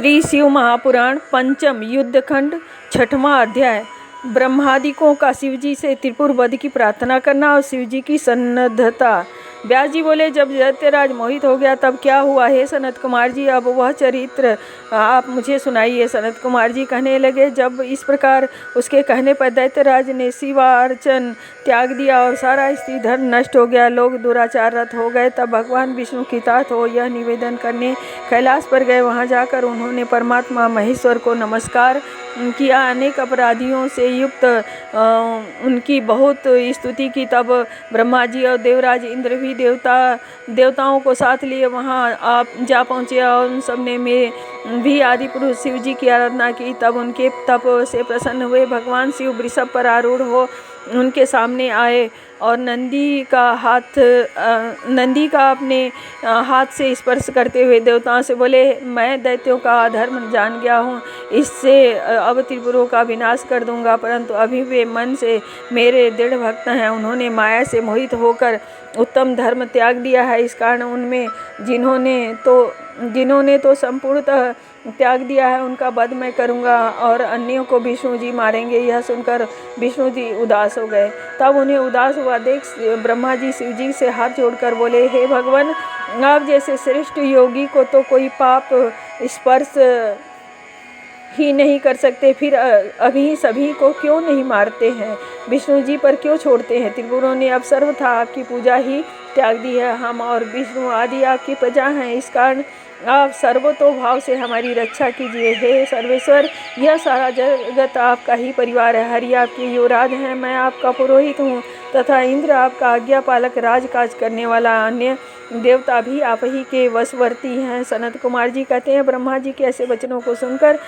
श्री शिव महापुराण पंचम युद्धखंड छठवां अध्याय। ब्रह्मादिकों का शिवजी से त्रिपुर वध की प्रार्थना करना और शिवजी की सन्नद्धता। व्यास जी बोले, जब दैत्यराज मोहित हो गया तब क्या हुआ? हे सनत कुमार जी, अब वह चरित्र आप मुझे सुनाइए। सनत कुमार जी कहने लगे, जब इस प्रकार उसके कहने पर दैत्यराज ने शिवार्चन त्याग दिया और सारा स्त्री धर्म नष्ट हो गया, लोग दुराचाररत हो गए, तब भगवान विष्णु कृतार्थ हो यह निवेदन करने कैलाश पर गए। वहां जाकर उन्होंने परमात्मा महेश्वर को नमस्कार किया। अनेक अपराधियों से युक्त उनकी बहुत स्तुति की। तब ब्रह्मा जी और देवराज इंद्र भी देवताओं को साथ लिए वहां आप जा पहुँचे और उन सब ने में भी आदि पुरुष शिव जी की आराधना की। तब उनके तप से प्रसन्न हुए भगवान शिव वृषभ पर आरूढ़ हो उनके सामने आए और नंदी का अपने हाथ से स्पर्श करते हुए देवताओं से बोले, मैं दैत्यों का अधर्म जान गया हूँ, इससे अब त्रिपुरों का विनाश कर दूंगा। परंतु अभी वे मन से मेरे दृढ़ भक्त हैं। उन्होंने माया से मोहित होकर उत्तम धर्म त्याग दिया है। इस कारण उनमें जिन्होंने तो संपूर्णतः त्याग दिया है उनका वध मैं करूंगा और अन्यों को विष्णु जी मारेंगे। यह सुनकर विष्णु जी उदास हो गए। तब उन्हें उदास हुआ देख ब्रह्मा जी शिव जी से हाथ जोड़कर बोले, हे भगवान, आप जैसे श्रेष्ठ योगी को तो कोई पाप स्पर्श ही नहीं कर सकते, फिर अभी सभी को क्यों नहीं मारते हैं? विष्णु जी पर क्यों छोड़ते हैं? त्रिपुरों ने अब सर्वथा आपकी पूजा ही त्याग दी है। हम और विष्णु आदि आपकी प्रजा हैं, इस कारण आप सर्वतो भाव से हमारी रक्षा कीजिए। हे सर्वेश्वर, यह सारा जगत आपका ही परिवार है। हरि आपके युवराज हैं, मैं आपका पुरोहित हूँ तथा इंद्र आपका आज्ञा पालक, राजकाज करने वाला, अन्य देवता भी आप ही के वशवर्ती हैं। सनत कुमार जी कहते हैं, ब्रह्मा जी के ऐसे वचनों को सुनकर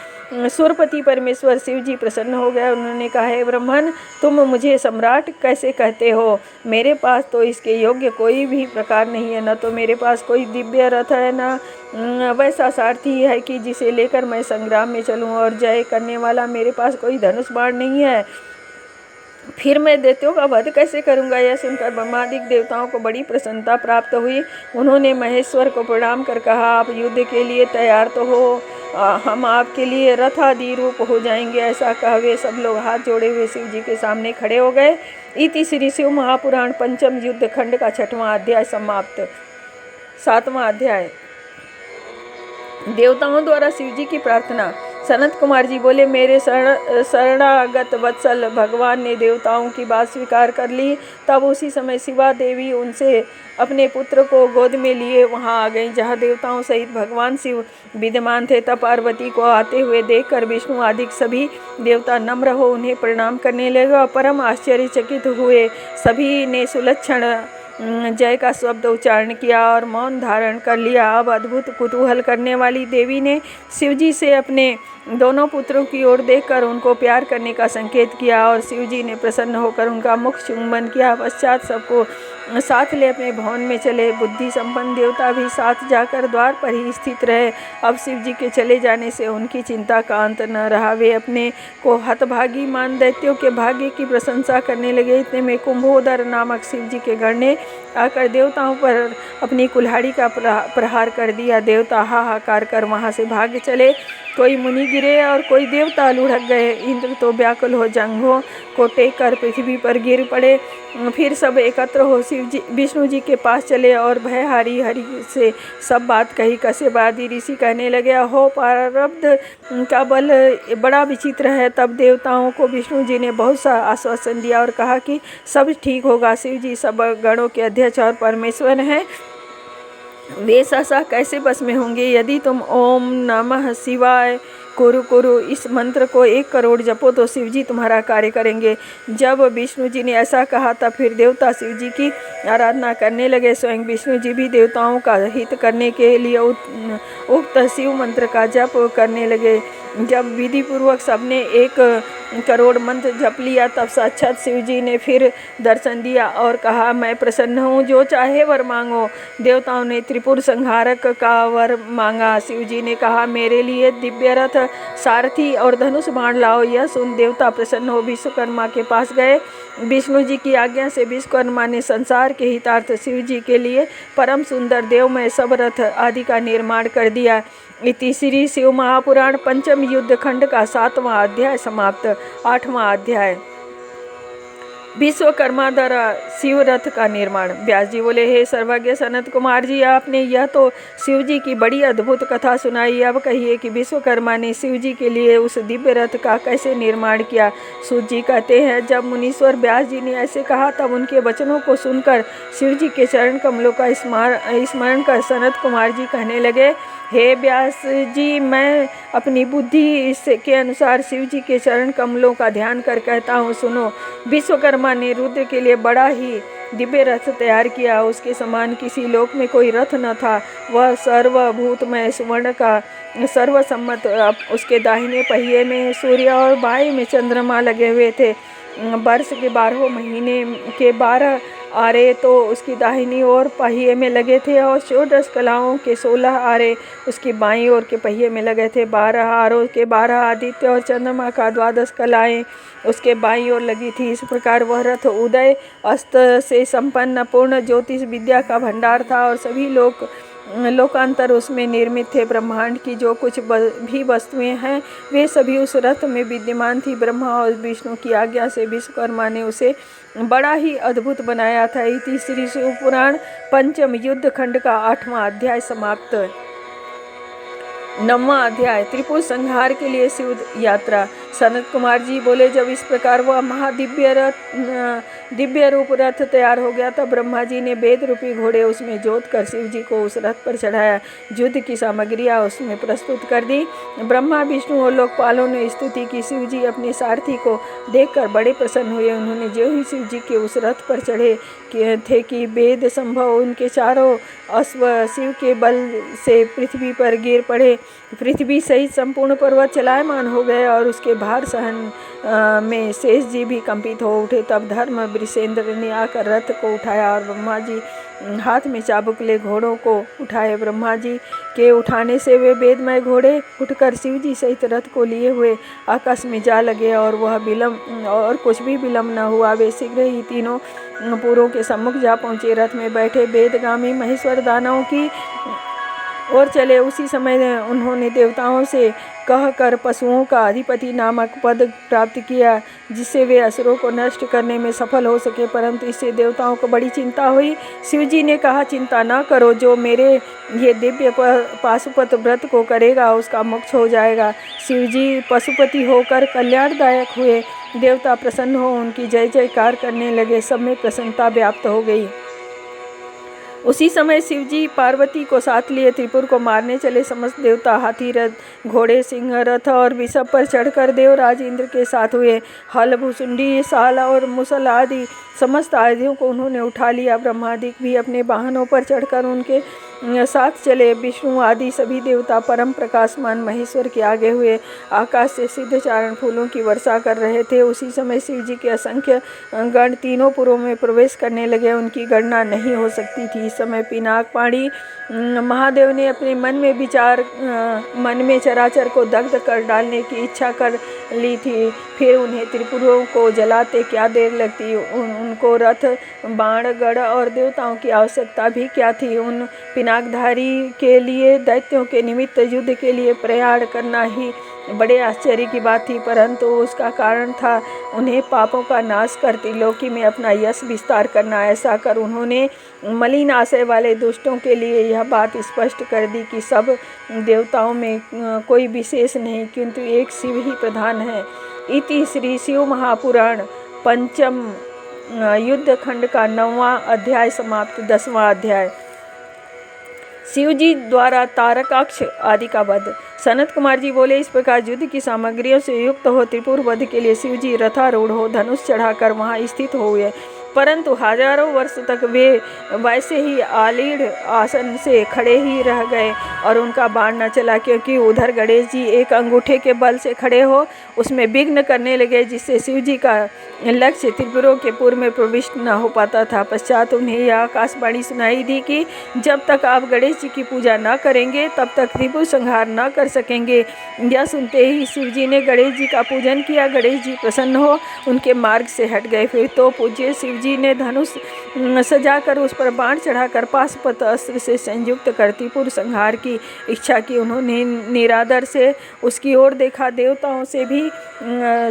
सुरपति परमेश्वर शिव जी प्रसन्न हो गए। उन्होंने कहा, हे ब्रह्मन, तुम मुझे सम्राट कैसे कहते हो? मेरे पास तो इसके योग्य कोई भी प्रकार नहीं है। न तो मेरे पास कोई दिव्य रथ है, न वैसा सारथी है कि जिसे लेकर मैं संग्राम में चलूं, और जय करने वाला मेरे पास कोई धनुष बाण नहीं है। फिर मैं दैत्यों का वध कैसे करूंगा? यह सुनकर ब्रह्मादिक देवताओं को बड़ी प्रसन्नता प्राप्त हुई। उन्होंने महेश्वर को प्रणाम कर कहा, आप युद्ध के लिए तैयार तो हो, हम आपके लिए रथ आदि रूप हो जाएंगे। ऐसा कह वे सब लोग हाथ जोड़े हुए शिव जी के सामने खड़े हो गए। इति श्री शिव महापुराण पंचम युद्ध खंड का छठवां अध्याय समाप्त। सातवां अध्याय, देवताओं द्वारा शिव जी की प्रार्थना। सनत कुमार जी बोले, मेरे शरणागत वत्सल भगवान ने देवताओं की बात स्वीकार कर ली। तब उसी समय शिवा देवी उनसे अपने पुत्र को गोद में लिए वहां आ गईं, जहां देवताओं सहित भगवान शिव विद्यमान थे। तब पार्वती को आते हुए देखकर विष्णु आदि सभी देवता नम्र हो उन्हें प्रणाम करने लगे और परम आश्चर्यचकित हुए। सभी ने सुलक्षण जय का शब्द उच्चारण किया और मौन धारण कर लिया। अब अद्भुत कुतूहल करने वाली देवी ने शिवजी से अपने दोनों पुत्रों की ओर देखकर उनको प्यार करने का संकेत किया और शिवजी ने प्रसन्न होकर उनका मुख चुंबन किया। पश्चात सबको साथ ले अपने भवन में चले। बुद्धि संपन्न देवता भी साथ जाकर द्वार पर ही स्थित रहे। अब शिवजी के चले जाने से उनकी चिंता का अंत न रहा। वे अपने को हतभागी मान दैत्यों के भाग्य की प्रशंसा करने लगे। इतने में कुंभोदर नामक शिवजी के गण ने आकर देवताओं पर अपनी कुल्हाड़ी का प्रहार कर दिया। देवता हाहाकार कर वहां से भाग चले। कोई मुनि गिरे और कोई देवता लुढ़क गए। इंद्र तो व्याकुल हो जंघों को टेक कर पृथ्वी पर गिर पड़े। फिर सब एकत्र हो विष्णु जी के पास चले और भयहारी हरि से सब बात कही। कश्यपादि ऋषि कहने लगे, हो प्रारब्ध का बल बड़ा विचित्र है। तब देवताओं को विष्णु जी ने बहुत सा आश्वासन दिया और कहा कि सब ठीक होगा। शिव जी सब गणों के अध्यक्ष और परमेश्वर हैं, वे सहसा कैसे बस में होंगे? यदि तुम ओम नमः शिवाय कुरु इस मंत्र को 1 करोड़ जपो तो शिवजी तुम्हारा कार्य करेंगे। जब विष्णु जी ने ऐसा कहा तब फिर देवता शिवजी की आराधना करने लगे। स्वयं विष्णु जी भी देवताओं का हित करने के लिए उक्त शिव मंत्र का जप करने लगे। जब विधि पूर्वक सबने 1 करोड़ मंत्र जप लिया तब साक्षात शिवजी ने फिर दर्शन दिया और कहा, मैं प्रसन्न हूँ, जो चाहे वर मांगो। देवताओं ने त्रिपुर संहारक का वर मांगा। शिवजी ने कहा, मेरे लिए दिव्य रथ, सारथी और धनुष बाण लाओ। यह सुन देवता प्रसन्न हो विश्वकर्मा के पास गए विष्णु जी की आज्ञा से विश्वकर्मा ने संसार के हितार्थ शिव जी के लिए परम सुंदर देवमय सब रथ आदि का निर्माण कर दिया। इति श्री शिव महापुराण पंचम युद्ध खंड का 7वां अध्याय समाप्त। 8वां अध्याय विश्वकर्मा द्वारा शिव रथ का निर्माण। व्यास जी बोले, हे सर्वज्ञ सनत कुमार जी, आपने यह तो शिव जी की बड़ी अद्भुत कथा सुनाई। अब कहिए कि विश्वकर्मा ने शिव जी के लिए उस दिव्य रथ का कैसे निर्माण किया। सूत जी कहते हैं, जब मुनीश्वर व्यास जी ने ऐसे कहा तब उनके वचनों को सुनकर शिव जी के चरण कमलों का स्मरण कर सनत कुमार जी कहने लगे, हे व्यास जी, मैं अपनी बुद्धि के अनुसार शिव जी के चरण कमलों का ध्यान कर कहता हूँ, सुनो। विश्वकर्मा ने रुद्र के लिए बड़ा ही दिव्य रथ तैयार किया। उसके समान किसी लोक में कोई रथ न था। वह सर्वभूतमय सुवर्ण का सर्वसम्मत, उसके दाहिने पहिए में सूर्य और बाएं में चंद्रमा लगे हुए थे। वर्ष के 12 महीने के 12 आरे तो उसकी दाहिनी ओर पहिए में लगे थे और 14 कलाओं के 16 आरे उसकी बाईं ओर के पहिए में लगे थे। 12 आरों के 12 आदित्य और चंद्रमा का 12 कलाएं उसके बाईं ओर लगी थी। इस प्रकार वह रथ उदय अस्त से संपन्न पूर्ण ज्योतिष विद्या का भंडार था और सभी लोकांतर उसमें निर्मित थे। ब्रह्मांड की जो कुछ भी वस्तुएं हैं वे सभी उस रथ में विद्यमान थी। ब्रह्मा और विष्णु की आज्ञा से विश्वकर्मा ने उसे बड़ा ही अद्भुत बनाया था। इति श्री शिव पुराण पंचम युद्ध खंड का 8वां अध्याय समाप्त। 9वां अध्याय त्रिपुर संहार के लिए शिव यात्रा। सनत कुमार जी बोले, जब इस प्रकार वह दिव्य रूप रथ तैयार हो गया तब ब्रह्मा जी ने वेद रूपी घोड़े उसमें जोत कर शिव जी को उस रथ पर चढ़ाया। युद्ध की सामग्रियां उसमें प्रस्तुत कर दी। ब्रह्मा विष्णु और लोकपालों ने स्तुति की। शिव जी अपने सारथी को देखकर बड़े प्रसन्न हुए। उन्होंने जो ही शिव जी के उस रथ पर चढ़े थे कि वेद संभव उनके चारों अश्व शिव के बल से पृथ्वी पर गिर पड़े। पृथ्वी सहित संपूर्ण पर्वत चलायमान हो गए और उसके भार सहन में शेष जी भी कंपित हो उठे। तब धर्म वृषेंद्र ने आकर रथ को उठाया और ब्रह्मा जी हाथ में चाबुक ले घोड़ों को उठाए। ब्रह्मा जी के उठाने से वे वेदमय घोड़े उठकर शिव जी सहित रथ को लिए हुए आकाश में जा लगे और कुछ भी विलम्ब न हुआ। वे शीघ्र ही तीनों पुरों के सम्मुख जा पहुँचे। रथ में बैठे वेदगामी महेश्वर दानवों की और चले। उसी समय उन्होंने देवताओं से कहकर पशुओं का अधिपति नामक पद प्राप्त किया, जिससे वे असुरों को नष्ट करने में सफल हो सके। परंतु इससे देवताओं को बड़ी चिंता हुई। शिव जी ने कहा, चिंता न करो, जो मेरे ये दिव्य पाशुपत व्रत को करेगा उसका मोक्ष हो जाएगा। शिव जी पशुपति होकर कल्याणदायक हुए। देवता प्रसन्न हो उनकी जय जयकार करने लगे। सब में प्रसन्नता व्याप्त हो गई। उसी समय शिवजी पार्वती को साथ लिए त्रिपुर को मारने चले। समस्त देवता हाथी रथ, घोड़े, सिंह रथ और वृषभ पर चढ़कर देवराज इंद्र के साथ हुए। हल, भुसुंडी, साल और मुसल आदि समस्त आयुधों को उन्होंने उठा लिया। ब्रह्मादिक भी अपने वाहनों पर चढ़कर उनके साथ चले। विष्णु आदि सभी देवता परम प्रकाशमान महेश्वर के आगे हुए आकाश से सिद्धचारण फूलों की वर्षा कर रहे थे। उसी समय शिव जी के असंख्य गण तीनों पुरों में प्रवेश करने लगे। उनकी गणना नहीं हो सकती थी। इस समय पिनाकपाणी महादेव ने अपने मन में चराचर को दग्ध कर डालने की इच्छा कर ली थी। फिर उन्हें त्रिपुरों को जलाते क्या देर लगती। उनको रथ, बाण, गढ़ और देवताओं की आवश्यकता भी क्या थी। उन पिनाकधारी के लिए दैत्यों के निमित्त युद्ध के लिए प्रयाण करना ही बड़े आश्चर्य की बात थी, परंतु उसका कारण था उन्हें पापों का नाश कर त्रिलोकी में अपना यश विस्तार करना। ऐसा कर उन्होंने मलिन आशय वाले दुष्टों के लिए यह बात स्पष्ट कर दी कि सब देवताओं में कोई विशेष नहीं, किंतु एक शिव ही प्रधान है। इति श्री शिव महापुराण पंचम युद्ध खंड का 9वां अध्याय समाप्त। 10वां अध्याय शिव जी द्वारा तारकाक्ष आदि का वध। सनत कुमार जी बोले, इस प्रकार युद्ध की सामग्रियों से युक्त हो त्रिपुर वध के लिए शिव जी रथारूढ़ हो धनुष चढ़ाकर वहां स्थित हुए। परंतु हजारों वर्ष तक वे वैसे ही आलीढ़ आसन से खड़े ही रह गए और उनका बाण न चला, क्योंकि उधर गणेश जी एक अंगूठे के बल से खड़े हो उसमें विघ्न करने लगे, जिससे शिव जी का लक्ष्य त्रिपुरों के पूर्व में प्रविष्ट न हो पाता था। पश्चात उन्हें यह आकाशवाणी सुनाई दी कि जब तक आप गणेश जी की पूजा न करेंगे तब तक त्रिपुर संहार न कर सकेंगे। यह सुनते ही शिव जी ने गणेश जी का पूजन किया। गणेश जी प्रसन्न हो उनके मार्ग से हट गए। फिर तो पूज्य शिव जी ने धनुष सजाकर उस पर बाण चढ़ाकर पाशुपत अस्त्र से संयुक्त कर त्रिपुर संहार की इच्छा की। उन्होंने निरादर से उसकी ओर देखा। देवताओं से भी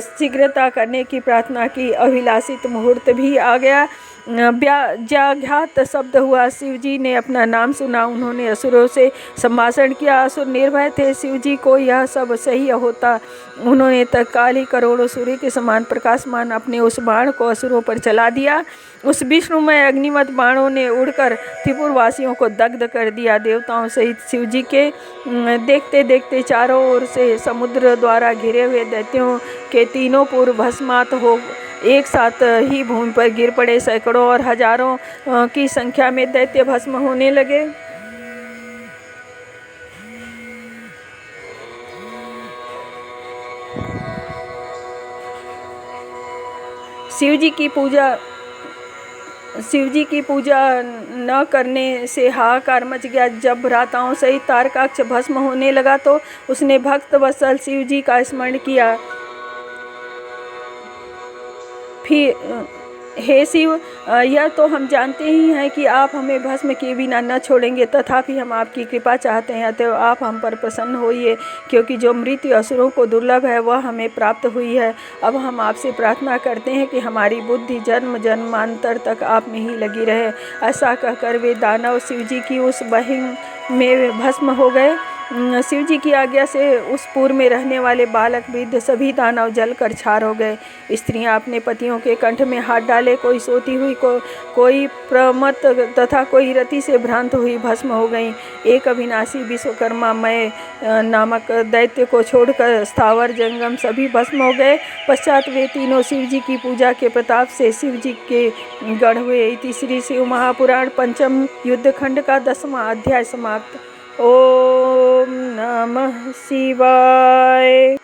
शीघ्रता करने की प्रार्थना की। अभिलाषित मुहूर्त भी आ गया। व्याघात शब्द हुआ। शिव जी ने अपना नाम सुना। उन्होंने असुरों से संभाषण किया। असुर निर्भय थे। शिव जी को यह सब सही होता। उन्होंने तत्काल ही करोड़ों सूर्य के समान प्रकाशमान अपने उस बाण को असुरों पर चला दिया। उस विष्णुमय अग्निमत बाणों ने उड़कर त्रिपुरवासियों को दग्ध कर दिया। देवताओं सहित शिव जी के देखते देखते चारों ओर से समुद्र द्वारा घिरे हुए दैत्यों के तीनों पुर भस्मात हो एक साथ ही भूमि पर गिर पड़े। सैकड़ों और हजारों की संख्या में दैत्य भस्म होने लगे। शिव जी की पूजा न करने से हाहाकार मच गया। जब भ्राताओं सहित तारकाक्ष भस्म होने लगा तो उसने भक्त वत्सल शिव जी का स्मरण किया। फिर हे शिव, यह तो हम जानते ही हैं कि आप हमें भस्म किए बिना न छोड़ेंगे, तथापि हम आपकी कृपा चाहते हैं, अतः आप हम पर प्रसन्न होइए, क्योंकि जो मृत्यु असुरों को दुर्लभ है वह हमें प्राप्त हुई है। अब हम आपसे प्रार्थना करते हैं कि हमारी बुद्धि जन्म जन्मांतर तक आप में ही लगी रहे। ऐसा कहकर वे दानव शिव जी की उस बहिंग में भस्म हो गए। शिव जी की आज्ञा से उस पुर में रहने वाले बालक वृद्ध सभी दानव जल कर छार हो गए। स्त्रियां अपने पतियों के कंठ में हाथ डाले, कोई सोती हुई कोई प्रमत्त तथा कोई रति से भ्रांत हुई भस्म हो गईं। एक अविनाशी विश्वकर्मा मय नामक दैत्य को छोड़कर स्थावर जंगम सभी भस्म हो गए। पश्चात वे तीनों शिव जी की पूजा के प्रताप से शिव जी के गढ़ हुए। इति श्री शिव महापुराण पंचम युद्धखंड का 10वां अध्याय समाप्त। ओम नमः शिवाय।